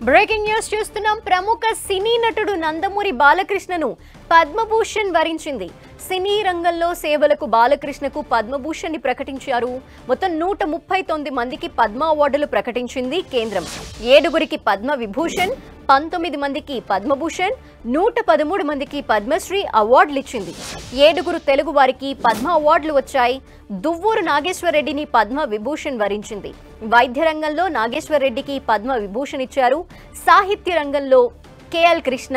Breaking news చూస్తున్నాం. ప్రముఖ సినీ నటుడు నందమూరి బాలకృష్ణను పద్మభూషణ్ వరించింది. సినీ రంగంలో సేవలకు బాలకృష్ణకు పద్మభూషణ్ ని ప్రకటించారు. మొత్తం 139 మందికి పద్మ అవార్డులు ప్రకటించింది కేంద్రం. 7గురికి పద్మ విభూషణ్, 19 మందికి పద్మభూషణ్, 113 మందికి పద్మశ్రీ అవార్డులు ఇచ్చింది. 7గురు తెలుగు వారికి పద్మ అవార్డులు వచ్చాయి. దువ్వూరు నాగేశ్వర రెడ్డిని పద్మ విభూషణ్ వరించింది. వైద్య రంగంలో నాగేశ్వర రెడ్డికి పద్మ విభూషణ్ ఇచ్చారు. సాహిత్య రంగంలో కేఎల్ కృష్ణ,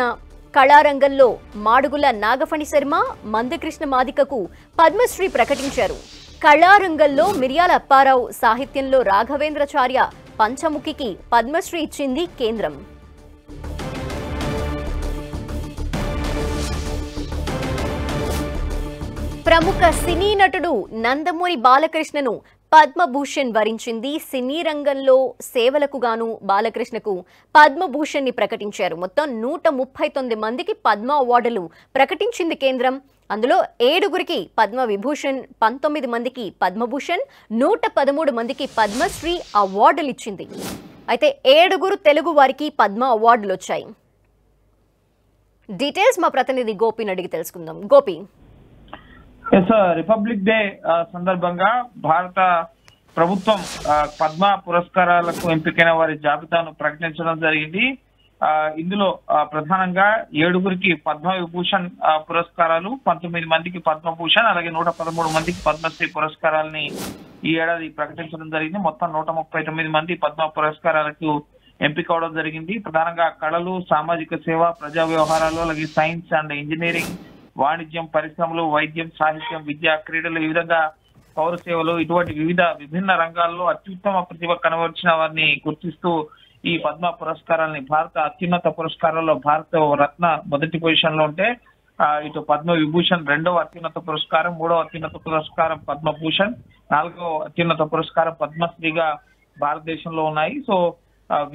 కళారంగంలో మాడుగుల నాగఫణి శర్మ, మందకృష్ణ మాదికకు పద్మశ్రీ ప్రకటించారు. కళారంగంలో మిర్యాల అప్పారావు, సాహిత్యంలో రాఘవేంద్రాచార్య పంచముఖికి పద్మశ్రీ ఇచ్చింది కేంద్రం. ప్రముఖ సినీ నటుడు నందమూరి బాలకృష్ణను పద్మభూషణ్ వరించింది. సినీ రంగంలో సేవలకు గాను బాలకృష్ణకు పద్మభూషణ్ ని ప్రకటించారు. మొత్తం 139 మందికి పద్మ అవార్డులు ప్రకటించింది కేంద్రం. అందులో 7గురికి పద్మ విభూషణ్, 19 మందికి పద్మభూషణ్, 113 మందికి పద్మశ్రీ అవార్డులు ఇచ్చింది. అయితే 7గురు తెలుగు వారికి పద్మ అవార్డులు వచ్చాయి. డీటెయిల్స్ మా ప్రతినిధి గోపిని అడిగి తెలుసుకుందాం. గోపి, రిపబ్లిక్ డే సందర్భంగా భారత ప్రభుత్వం పద్మ పురస్కారాలకు ఎంపికైన వారి జాబితాను ప్రకటించడం జరిగింది. ఇందులో ప్రధానంగా 7గురికి పద్మ విభూషణ్ పురస్కారాలు, 19 మందికి పద్మభూషణ్, అలాగే 113 మందికి పద్మశ్రీ పురస్కారాలని ఈ ఏడాది ప్రకటించడం జరిగింది. మొత్తం 139 మంది పద్మ పురస్కారాలకు ఎంపిక అవడం జరిగింది. ప్రధానంగా కళలు, సామాజిక సేవ, ప్రజా వ్యవహారాలు, అలాగే సైన్స్ అండ్ ఇంజనీరింగ్, వాణిజ్యం, పరిశ్రమలు, వైద్యం, సాహిత్యం, విద్య, క్రీడలు, ఈ విధంగా పౌర సేవలు, ఇటువంటి విభిన్న రంగాల్లో అత్యుత్తమ ప్రతిభ కనబరిచిన వారిని గుర్తిస్తూ ఈ పద్మ పురస్కారాలని, భారత అత్యున్నత పురస్కారాల్లో భారత రత్న మొదటి పొజిషన్ లో ఉంటే, ఇటు పద్మ విభూషణ్ 2వ అత్యున్నత పురస్కారం, 3వ అత్యున్నత పురస్కారం పద్మభూషణ్, 4వ అత్యున్నత పురస్కారం పద్మశ్రీగా భారతదేశంలో ఉన్నాయి. సో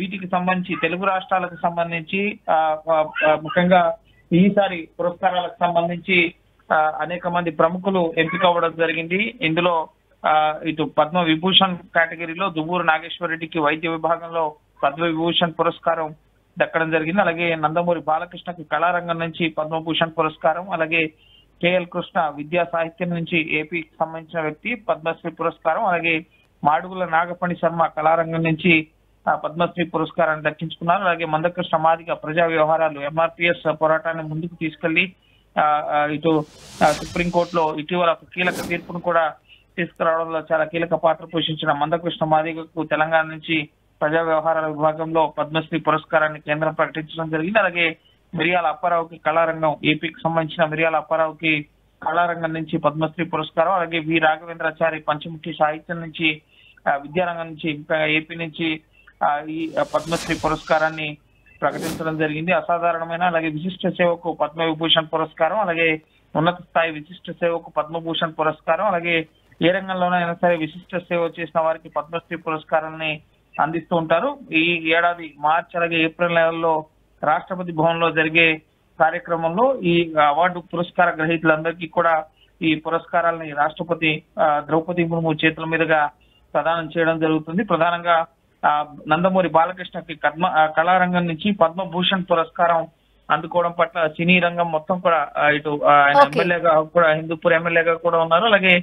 వీటికి సంబంధించి తెలుగు రాష్ట్రాలకు సంబంధించి ముఖ్యంగా ఈసారి పురస్కారాలకు సంబంధించి అనేక మంది ప్రముఖులు ఎంపిక అవ్వడం జరిగింది. ఇందులో ఇటు పద్మ విభూషణ్ కేటగిరీలో దువ్వూరు నాగేశ్వర రెడ్డికి వైద్య విభాగంలో పద్మ విభూషణ్ పురస్కారం దక్కడం జరిగింది. అలాగే నందమూరి బాలకృష్ణకి కళారంగం నుంచి పద్మభూషణ్ పురస్కారం, అలాగే కేఎల్ కృష్ణ విద్యా సాహిత్యం నుంచి ఏపీకి సంబంధించిన వ్యక్తి పద్మశ్రీ పురస్కారం, అలాగే మాడుగుల నాగఫణి శర్మ కళారంగం నుంచి పద్మశ్రీ పురస్కారాన్ని దక్కించుకున్నారు. అలాగే మందకృష్ణ మాదిగ ప్రజా వ్యవహారాలు, ఎంఆర్పిఎస్ పోరాటాన్ని ముందుకు తీసుకెళ్లి ఇటు సుప్రీంకోర్టులో ఇటీవల కీలక తీర్పును కూడా తీసుకురావడంలో చాలా కీలక పాత్ర పోషించిన మందకృష్ణ మాదిగకు తెలంగాణ నుంచి ప్రజా వ్యవహారాల విభాగంలో పద్మశ్రీ పురస్కారాన్ని కేంద్రం ప్రకటించడం జరిగింది. అలాగే మిర్యాల అప్పారావుకి కళారంగం, ఏపీకి సంబంధించిన మిర్యాల అప్పారావుకి కళారంగం నుంచి పద్మశ్రీ పురస్కారం, అలాగే వి రాఘవేంద్రాచారి పంచముఖి సాహిత్యం నుంచి, విద్యారంగం నుంచి, ఇంకా ఏపీ నుంచి ఈ పద్మశ్రీ పురస్కారాన్ని ప్రకటించడం జరిగింది. అసాధారణమైన అలాగే విశిష్ట సేవకు పద్మ విభూషణ్ పురస్కారం, అలాగే ఉన్నత స్థాయి విశిష్ట సేవకు పద్మభూషణ్ పురస్కారం, అలాగే ఏ రంగంలోనైనా సరే విశిష్ట సేవ చేసిన వారికి పద్మశ్రీ పురస్కారాన్ని అందిస్తూ ఉంటారు. ఈ ఏడాది మార్చి అలాగే ఏప్రిల్ నెలలో రాష్ట్రపతి భవన్ లో జరిగే కార్యక్రమంలో ఈ అవార్డు పురస్కార గ్రహీతలందరికీ కూడా ఈ పురస్కారాలని రాష్ట్రపతి ద్రౌపది ముర్ము చేతుల మీదుగా ప్రదానం చేయడం జరుగుతుంది. ప్రధానంగా నందమూరి బాలకృష్ణకి కళారంగం నుంచి పద్మభూషణ్ పురస్కారం అందుకోవడం పట్ల సినీ రంగం మొత్తం కూడా ఇటు ఆయన ఎమ్మెల్యేగా కూడా, హిందూపూర్ ఎమ్మెల్యేగా కూడా ఉన్నారు. అలాగే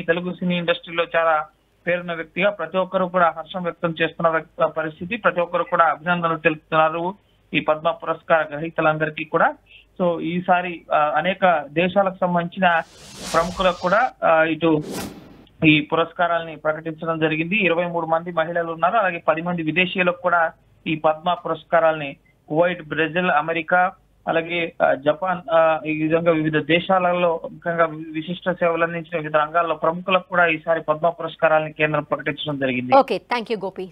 తెలుగు సినీ ఇండస్ట్రీలో చాలా పేరున్న వ్యక్తిగా ప్రతి ఒక్కరు కూడా హర్షం వ్యక్తం చేస్తున్న పరిస్థితి. ప్రతి ఒక్కరు కూడా అభినందనలు తెలుపుతున్నారు ఈ పద్మ పురస్కార గ్రహీతలందరికీ కూడా. సో ఈసారి అనేక దేశాలకు సంబంధించిన ప్రముఖులకు కూడా ఇటు ఈ పురస్కారాలని ప్రకటించడం జరిగింది. 23 మంది మహిళలు ఉన్నారు. అలాగే 10 మంది విదేశీయులకు కూడా ఈ పద్మ పురస్కారాలని కువైట్, బ్రెజిల్, అమెరికా, అలాగే జపాన్, ఈ విధంగా వివిధ దేశాలలో ముఖ్యంగా విశిష్ట సేవలు అందించిన వివిధ రంగాల్లో ప్రముఖులకు కూడా ఈసారి పద్మ పురస్కారాలని కేంద్రం ప్రకటించడం జరిగింది. Okay, thank you Gopi.